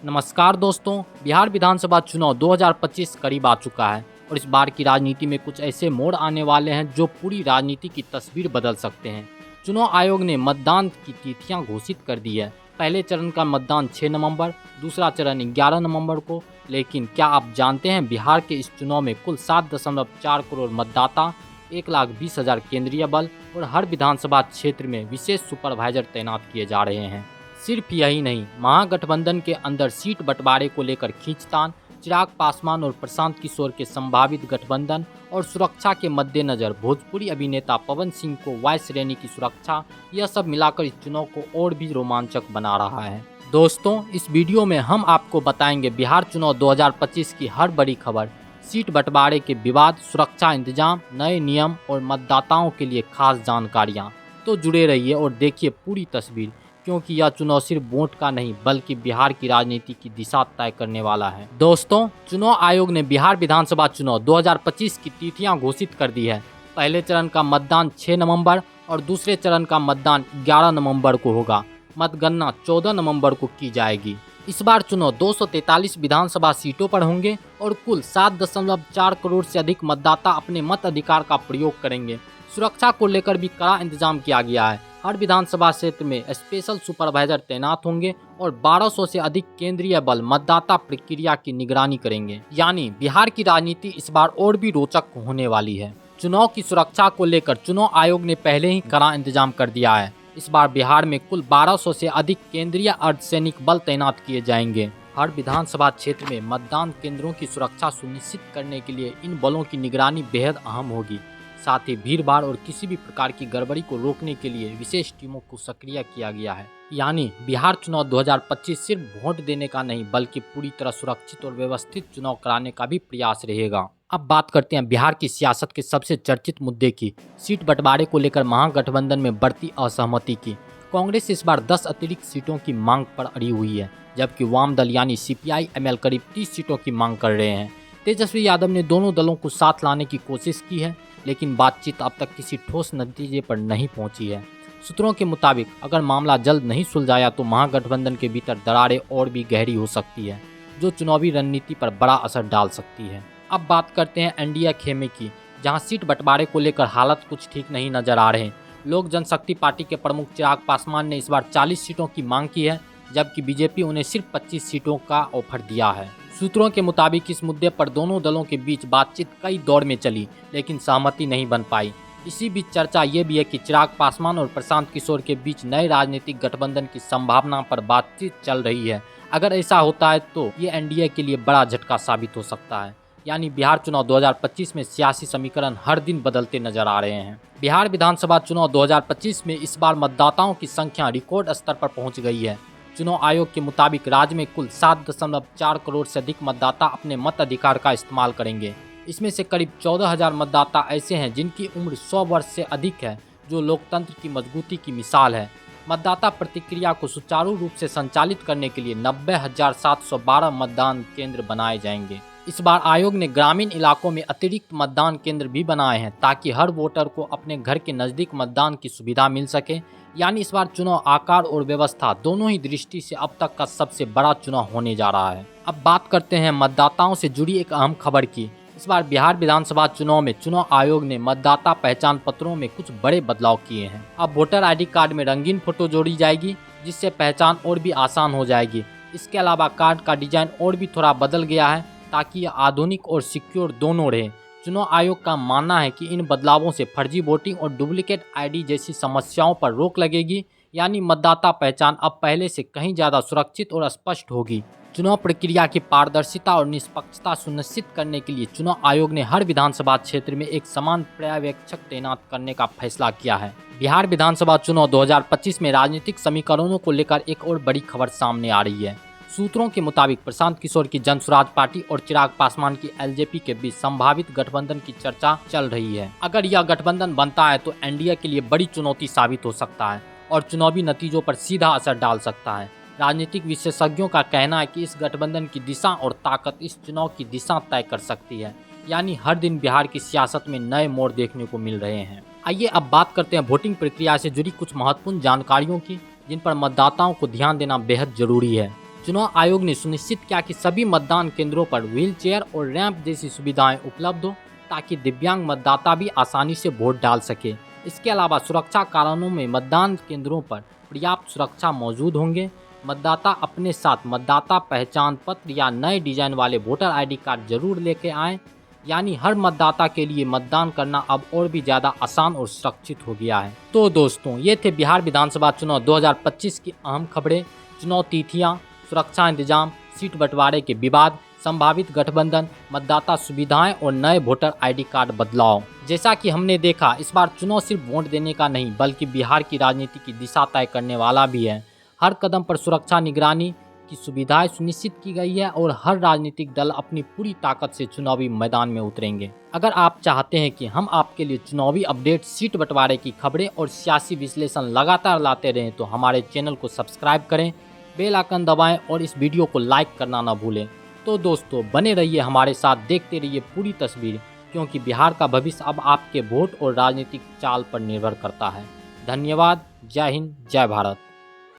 नमस्कार दोस्तों। बिहार विधानसभा चुनाव 2025 करीब आ चुका है और इस बार की राजनीति में कुछ ऐसे मोड़ आने वाले हैं जो पूरी राजनीति की तस्वीर बदल सकते हैं। चुनाव आयोग ने मतदान की तिथियां घोषित कर दी है। पहले चरण का मतदान 6 नवंबर, दूसरा चरण 11 नवंबर को। लेकिन क्या आप जानते हैं बिहार के इस चुनाव में कुल 7.4 करोड़ मतदाता, 1,20,000 केंद्रीय बल और हर विधानसभा क्षेत्र में विशेष सुपरवाइजर तैनात किए जा रहे हैं। सिर्फ यही नहीं, महागठबंधन के अंदर सीट बंटवारे को लेकर खींचतान, चिराग पासवान और प्रशांत किशोर के संभावित गठबंधन और सुरक्षा के मद्देनजर भोजपुरी अभिनेता पवन सिंह को वायु श्रेणी की सुरक्षा, यह सब मिलाकर इस चुनाव को और भी रोमांचक बना रहा है। दोस्तों, इस वीडियो में हम आपको बताएंगे बिहार चुनाव 2025 की हर बड़ी खबर, सीट बंटवारे के विवाद, सुरक्षा इंतजाम, नए नियम और मतदाताओं के लिए खास जानकारियाँ। तो जुड़े रहिए और देखिए पूरी तस्वीर, क्योंकि यह चुनाव सिर्फ वोट का नहीं बल्कि बिहार की राजनीति की दिशा तय करने वाला है। दोस्तों, चुनाव आयोग ने बिहार विधानसभा चुनाव 2025 की तिथियां घोषित कर दी है। पहले चरण का मतदान 6 नवंबर और दूसरे चरण का मतदान 11 नवंबर को होगा। मतगणना 14 नवंबर को की जाएगी। इस बार चुनाव 243 विधानसभा सीटों पर होंगे और कुल 7.4 करोड़ से अधिक मतदाता अपने मत अधिकार का प्रयोग करेंगे। सुरक्षा को लेकर भी कड़ा इंतजाम किया गया है। हर विधानसभा क्षेत्र में स्पेशल सुपरवाइजर तैनात होंगे और 1200 से अधिक केंद्रीय बल मतदाता प्रक्रिया की निगरानी करेंगे। यानी बिहार की राजनीति इस बार और भी रोचक होने वाली है। चुनाव की सुरक्षा को लेकर चुनाव आयोग ने पहले ही कड़ा इंतजाम कर दिया है। इस बार बिहार में कुल 1200 से अधिक केंद्रीय अर्धसैनिक बल तैनात किए जाएंगे। हर विधानसभा क्षेत्र में मतदान केंद्रों की सुरक्षा सुनिश्चित करने के लिए इन बलों की निगरानी बेहद अहम होगी। साथ ही भीड़-भाड़ और किसी भी प्रकार की गड़बड़ी को रोकने के लिए विशेष टीमों को सक्रिय किया गया है। यानी बिहार चुनाव 2025 सिर्फ वोट देने का नहीं बल्कि पूरी तरह सुरक्षित और व्यवस्थित चुनाव कराने का भी प्रयास रहेगा। अब बात करते हैं बिहार की सियासत के सबसे चर्चित मुद्दे की, सीट बंटवारे को लेकर महागठबंधन में बढ़ती असहमति की। कांग्रेस इस बार 10 अतिरिक्त सीटों की मांग पर अड़ी हुई है, जबकि वाम दल यानी CPI-ML करीब 30 सीटों की मांग कर रहे हैं। तेजस्वी यादव ने दोनों दलों को साथ लाने की कोशिश की है, लेकिन बातचीत अब तक किसी ठोस नतीजे पर नहीं पहुंची है। सूत्रों के मुताबिक अगर मामला जल्द नहीं सुलझाया तो महागठबंधन के भीतर दरारें और भी गहरी हो सकती है, जो चुनावी रणनीति पर बड़ा असर डाल सकती है। अब बात करते हैं एनडीए खेमे की, जहां सीट बंटवारे को लेकर हालत कुछ ठीक नहीं नजर आ रहे हैं। लोक जनशक्ति पार्टी के प्रमुख चिराग पासवान ने इस बार 40 सीटों की मांग की है, जबकि बीजेपी उन्हें सिर्फ 25 सीटों का ऑफर दिया है। सूत्रों के मुताबिक इस मुद्दे पर दोनों दलों के बीच बातचीत कई दौर में चली, लेकिन सहमति नहीं बन पाई। इसी बीच चर्चा ये भी है कि चिराग पासवान और प्रशांत किशोर के बीच नए राजनीतिक गठबंधन की संभावना पर बातचीत चल रही है। अगर ऐसा होता है तो ये एनडीए के लिए बड़ा झटका साबित हो सकता है। यानी बिहार चुनाव 2025 में सियासी समीकरण हर दिन बदलते नजर आ रहे हैं। बिहार विधानसभा चुनाव 2025 में इस बार मतदाताओं की संख्या रिकॉर्ड स्तर पर पहुंच गई है। चुनाव आयोग के मुताबिक राज्य में कुल 7.4 करोड़ से अधिक मतदाता अपने मत अधिकार का इस्तेमाल करेंगे। इसमें से करीब 14,000 मतदाता ऐसे हैं जिनकी उम्र 100 वर्ष से अधिक है, जो लोकतंत्र की मजबूती की मिसाल है। मतदाता प्रतिक्रिया को सुचारू रूप से संचालित करने के लिए 90,712 मतदान केंद्र बनाए जाएंगे। इस बार आयोग ने ग्रामीण इलाकों में अतिरिक्त मतदान केंद्र भी बनाए हैं, ताकि हर वोटर को अपने घर के नज़दीक मतदान की सुविधा मिल सके। यानी इस बार चुनाव आकार और व्यवस्था दोनों ही दृष्टि से अब तक का सबसे बड़ा चुनाव होने जा रहा है। अब बात करते हैं मतदाताओं से जुड़ी एक अहम खबर की। इस बार बिहार विधानसभा चुनाव में चुनाव आयोग ने मतदाता पहचान पत्रों में कुछ बड़े बदलाव किए हैं। अब वोटर ID कार्ड में रंगीन फोटो जोड़ी जाएगी, जिससे पहचान और भी आसान हो जाएगी। इसके अलावा कार्ड का डिजाइन और भी थोड़ा बदल गया है, ताकि यह आधुनिक और सिक्योर दोनों रहे। चुनाव आयोग का मानना है कि इन बदलावों से फर्जी वोटिंग और डुप्लीकेट ID जैसी समस्याओं पर रोक लगेगी। यानी मतदाता पहचान अब पहले से कहीं ज़्यादा सुरक्षित और स्पष्ट होगी। चुनाव प्रक्रिया की पारदर्शिता और निष्पक्षता सुनिश्चित करने के लिए चुनाव आयोग ने हर विधानसभा क्षेत्र में एक समान पर्यवेक्षक तैनात करने का फैसला किया है। बिहार विधानसभा चुनाव 2025 में राजनीतिक समीकरणों को लेकर एक और बड़ी खबर सामने आ रही है। सूत्रों के मुताबिक प्रशांत किशोर की जनसुराज पार्टी और चिराग पासवान की LJP के बीच संभावित गठबंधन की चर्चा चल रही है। अगर यह गठबंधन बनता है तो एनडीए के लिए बड़ी चुनौती साबित हो सकता है और चुनावी नतीजों पर सीधा असर डाल सकता है। राजनीतिक विशेषज्ञों का कहना है कि इस गठबंधन की दिशा और ताकत इस चुनाव की दिशा तय कर सकती है। यानी हर दिन बिहार की सियासत में नए मोड़ देखने को मिल रहे हैं। आइए अब बात करते हैं वोटिंग प्रक्रिया से जुड़ी कुछ महत्वपूर्ण जानकारियों की, जिन पर मतदाताओं को ध्यान देना बेहद जरूरी है। चुनाव आयोग ने सुनिश्चित किया कि सभी मतदान केंद्रों पर व्हील चेयर और रैंप जैसी सुविधाएं उपलब्ध हो ताकि दिव्यांग मतदाता भी आसानी से वोट डाल सके। इसके अलावा सुरक्षा कारणों में मतदान केंद्रों पर पर्याप्त सुरक्षा मौजूद होंगे। मतदाता अपने साथ मतदाता पहचान पत्र या नए डिजाइन वाले वोटर आईडी कार्ड जरूर लेके आएं। यानी हर मतदाता के लिए मतदान करना अब और भी ज़्यादा आसान और सुरक्षित हो गया है। तो दोस्तों, ये थे बिहार विधानसभा चुनाव 2025 की अहम खबरें। चुनाव तिथियां, सुरक्षा इंतजाम, सीट बंटवारे के विवाद, संभावित गठबंधन, मतदाता सुविधाएं और नए वोटर आईडी कार्ड बदलाव। जैसा कि हमने देखा, इस बार चुनाव सिर्फ वोट देने का नहीं बल्कि बिहार की राजनीति की दिशा तय करने वाला भी है। हर कदम पर सुरक्षा निगरानी की सुविधाएं सुनिश्चित की गई है और हर राजनीतिक दल अपनी पूरी ताकत से चुनावी मैदान में उतरेंगे। अगर आप चाहते हैं कि हम आपके लिए चुनावी अपडेट, सीट बंटवारे की खबरें और सियासी विश्लेषण लगातार लाते रहें तो हमारे चैनल को सब्सक्राइब करें, बेल आइकन दबाएं और इस वीडियो को लाइक करना ना भूलें। तो दोस्तों, बने रहिए हमारे साथ, देखते रहिए पूरी तस्वीर, क्योंकि बिहार का भविष्य अब आपके वोट और राजनीतिक चाल पर निर्भर करता है। धन्यवाद। जय हिंद, जय भारत।